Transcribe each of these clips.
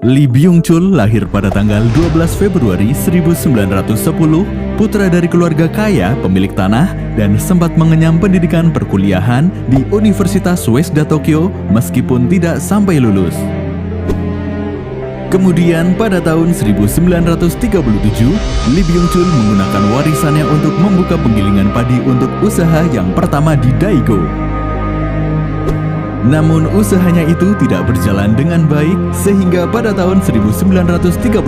Lee Byung-chul lahir pada tanggal 12 Februari 1910, putra dari keluarga kaya pemilik tanah dan sempat mengenyam pendidikan perkuliahan di Universitas Uesda Tokyo meskipun tidak sampai lulus. Kemudian pada tahun 1937, Lee Byung-chul menggunakan warisannya untuk membuka penggilingan padi untuk usaha yang pertama di Daegu. Namun usahanya itu tidak berjalan dengan baik sehingga pada tahun 1938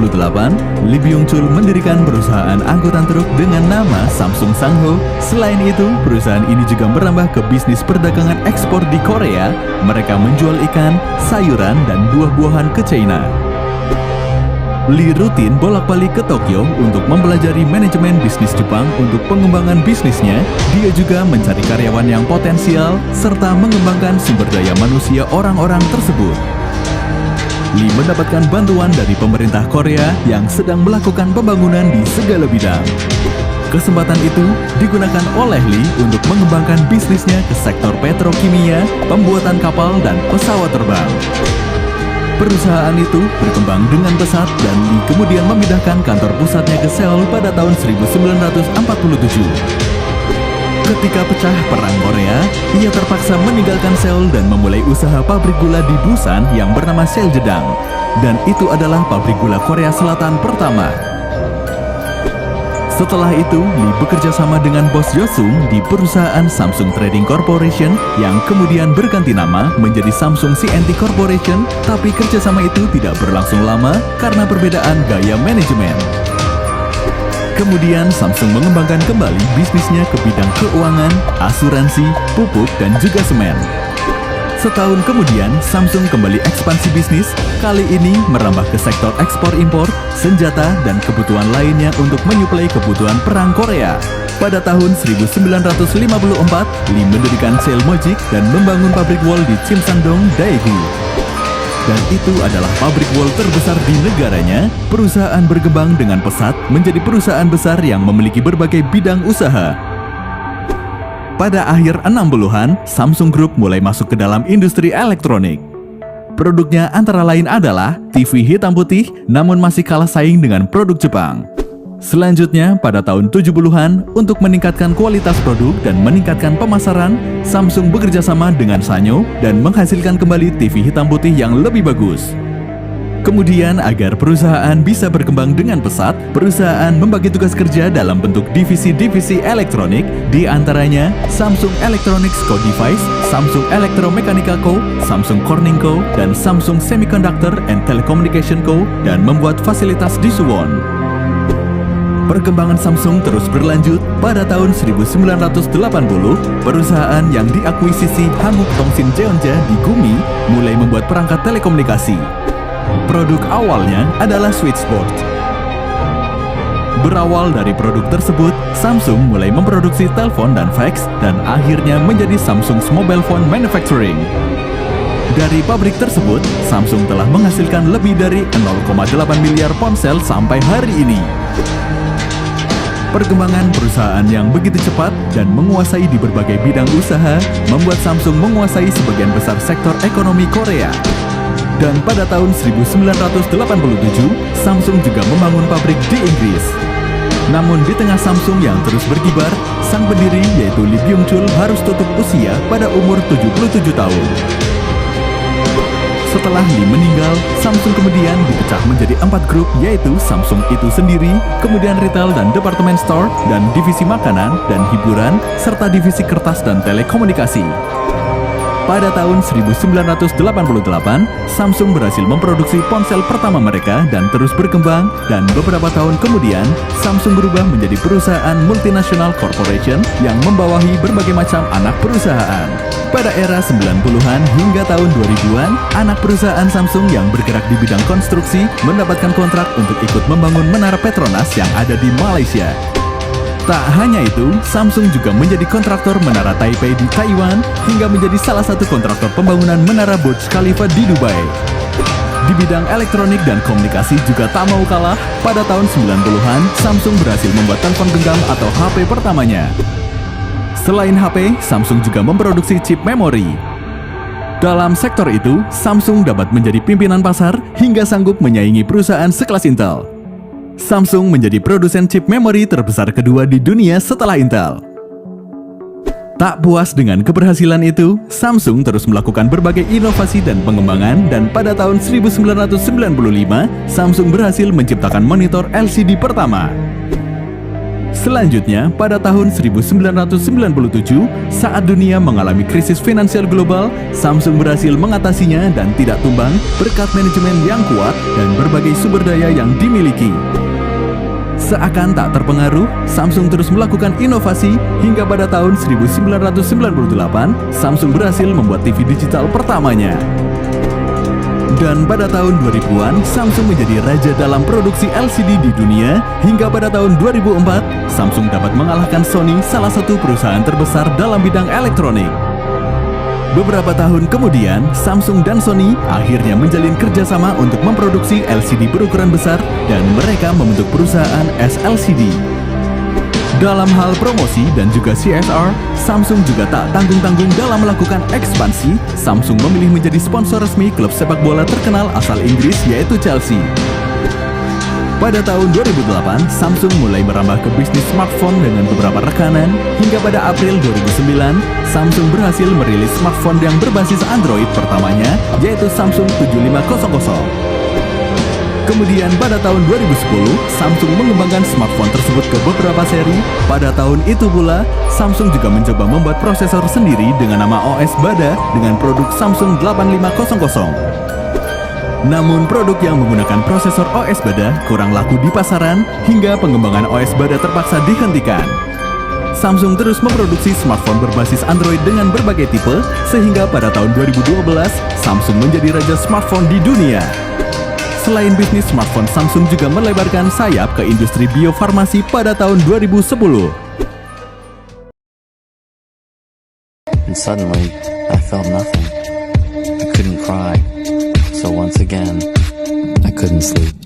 Lee Byung-chul mendirikan perusahaan angkutan truk dengan nama Samsung Sang-ho. Selain itu, perusahaan ini juga merambah ke bisnis perdagangan ekspor di Korea. Mereka menjual ikan, sayuran, dan buah-buahan ke China. Lee rutin bolak-balik ke Tokyo untuk mempelajari manajemen bisnis Jepang untuk pengembangan bisnisnya. Dia juga mencari karyawan yang potensial serta mengembangkan sumber daya manusia orang-orang tersebut. Lee mendapatkan bantuan dari pemerintah Korea yang sedang melakukan pembangunan di segala bidang. Kesempatan itu digunakan oleh Lee untuk mengembangkan bisnisnya ke sektor petrokimia, pembuatan kapal, dan pesawat terbang. Perusahaan itu berkembang dengan pesat dan Lee kemudian memindahkan kantor pusatnya ke Seoul pada tahun 1947. Ketika pecah Perang Korea, ia terpaksa meninggalkan Seoul dan memulai usaha pabrik gula di Busan yang bernama Seoljedang. Dan itu adalah pabrik gula Korea Selatan pertama. Setelah itu, Lee bekerja sama dengan bos Yosung di perusahaan Samsung Trading Corporation yang kemudian berganti nama menjadi Samsung C&T Corporation, tapi kerjasama itu tidak berlangsung lama karena perbedaan gaya manajemen. Kemudian Samsung mengembangkan kembali bisnisnya ke bidang keuangan, asuransi, pupuk, dan juga semen. Setahun kemudian, Samsung kembali ekspansi bisnis, kali ini merambah ke sektor ekspor-impor, senjata, dan kebutuhan lainnya untuk menyuplai kebutuhan perang Korea. Pada tahun 1954, Lee mendirikan Seilmogic dan membangun pabrik wol di Chimsangdong, Daegu. Dan itu adalah pabrik wol terbesar di negaranya. Perusahaan berkembang dengan pesat menjadi perusahaan besar yang memiliki berbagai bidang usaha. Pada akhir 60-an, Samsung Group mulai masuk ke dalam industri elektronik. Produknya antara lain adalah TV hitam putih, namun masih kalah saing dengan produk Jepang. Selanjutnya, pada tahun 70-an, untuk meningkatkan kualitas produk dan meningkatkan pemasaran, Samsung bekerja sama dengan Sanyo dan menghasilkan kembali TV hitam putih yang lebih bagus. Kemudian, agar perusahaan bisa berkembang dengan pesat, perusahaan membagi tugas kerja dalam bentuk divisi-divisi elektronik, di antaranya Samsung Electronics Co. Device, Samsung Electromechanical Co., Samsung Corning Co., dan Samsung Semiconductor and Telecommunication Co., dan membuat fasilitas di Suwon. Perkembangan Samsung terus berlanjut. Pada tahun 1980, perusahaan yang diakuisisi Hanguk Tongsin Jeonja di Gumi mulai membuat perangkat telekomunikasi. Produk awalnya adalah switchboard. Berawal dari produk tersebut, Samsung mulai memproduksi telepon dan fax dan akhirnya menjadi Samsung's Mobile Phone Manufacturing. Dari pabrik tersebut, Samsung telah menghasilkan lebih dari 0,8 miliar ponsel sampai hari ini. Perkembangan perusahaan yang begitu cepat dan menguasai di berbagai bidang usaha membuat Samsung menguasai sebagian besar sektor ekonomi Korea. Dan pada tahun 1987, Samsung juga membangun pabrik di Inggris. Namun di tengah Samsung yang terus berkibar, sang pendiri yaitu Lee Byung-chul harus tutup usia pada umur 77 tahun. Setelah Lee meninggal, Samsung kemudian dipecah menjadi 4 grup, yaitu Samsung itu sendiri, kemudian retail dan department store, dan divisi makanan dan hiburan, serta divisi kertas dan telekomunikasi. Pada tahun 1988, Samsung berhasil memproduksi ponsel pertama mereka dan terus berkembang, dan beberapa tahun kemudian, Samsung berubah menjadi perusahaan multinational corporation yang membawahi berbagai macam anak perusahaan. Pada era 90-an hingga tahun 2000-an, anak perusahaan Samsung yang bergerak di bidang konstruksi mendapatkan kontrak untuk ikut membangun menara Petronas yang ada di Malaysia. Tak hanya itu, Samsung juga menjadi kontraktor Menara Taipei di Taiwan hingga menjadi salah satu kontraktor pembangunan Menara Burj Khalifa di Dubai. Di bidang elektronik dan komunikasi juga tak mau kalah. Pada tahun 90-an, Samsung berhasil membuat telepon genggam atau HP pertamanya. Selain HP, Samsung juga memproduksi chip memori. Dalam sektor itu, Samsung dapat menjadi pimpinan pasar hingga sanggup menyaingi perusahaan sekelas Intel. Samsung menjadi produsen chip memori terbesar kedua di dunia setelah Intel. Tak puas dengan keberhasilan itu, Samsung terus melakukan berbagai inovasi dan pengembangan, dan pada tahun 1995, Samsung berhasil menciptakan monitor LCD pertama. Selanjutnya, pada tahun 1997, saat dunia mengalami krisis finansial global, Samsung berhasil mengatasinya dan tidak tumbang berkat manajemen yang kuat dan berbagai sumber daya yang dimiliki. Seakan tak terpengaruh, Samsung terus melakukan inovasi hingga pada tahun 1998, Samsung berhasil membuat TV digital pertamanya. Dan pada tahun 2000-an, Samsung menjadi raja dalam produksi LCD di dunia, hingga pada tahun 2004, Samsung dapat mengalahkan Sony, salah satu perusahaan terbesar dalam bidang elektronik. Beberapa tahun kemudian, Samsung dan Sony akhirnya menjalin kerjasama untuk memproduksi LCD berukuran besar, dan mereka membentuk perusahaan SLCD. Dalam hal promosi dan juga CSR, Samsung juga tak tanggung-tanggung dalam melakukan ekspansi. Samsung memilih menjadi sponsor resmi klub sepak bola terkenal asal Inggris, yaitu Chelsea. Pada tahun 2008, Samsung mulai merambah ke bisnis smartphone dengan beberapa rekanan, hingga pada April 2009, Samsung berhasil merilis smartphone yang berbasis Android pertamanya, yaitu Samsung 7500. Kemudian pada tahun 2010, Samsung mengembangkan smartphone tersebut ke beberapa seri. Pada tahun itu pula, Samsung juga mencoba membuat prosesor sendiri dengan nama OS Bada dengan produk Samsung 8500. Namun produk yang menggunakan prosesor OS Bada kurang laku di pasaran, hingga pengembangan OS Bada terpaksa dihentikan. Samsung terus memproduksi smartphone berbasis Android dengan berbagai tipe, sehingga pada tahun 2012, Samsung menjadi raja smartphone di dunia. Selain bisnis smartphone, Samsung juga melebarkan sayap ke industri biofarmasi pada tahun 2010. And suddenly, I felt nothing. I couldn't cry. So once again, I couldn't sleep.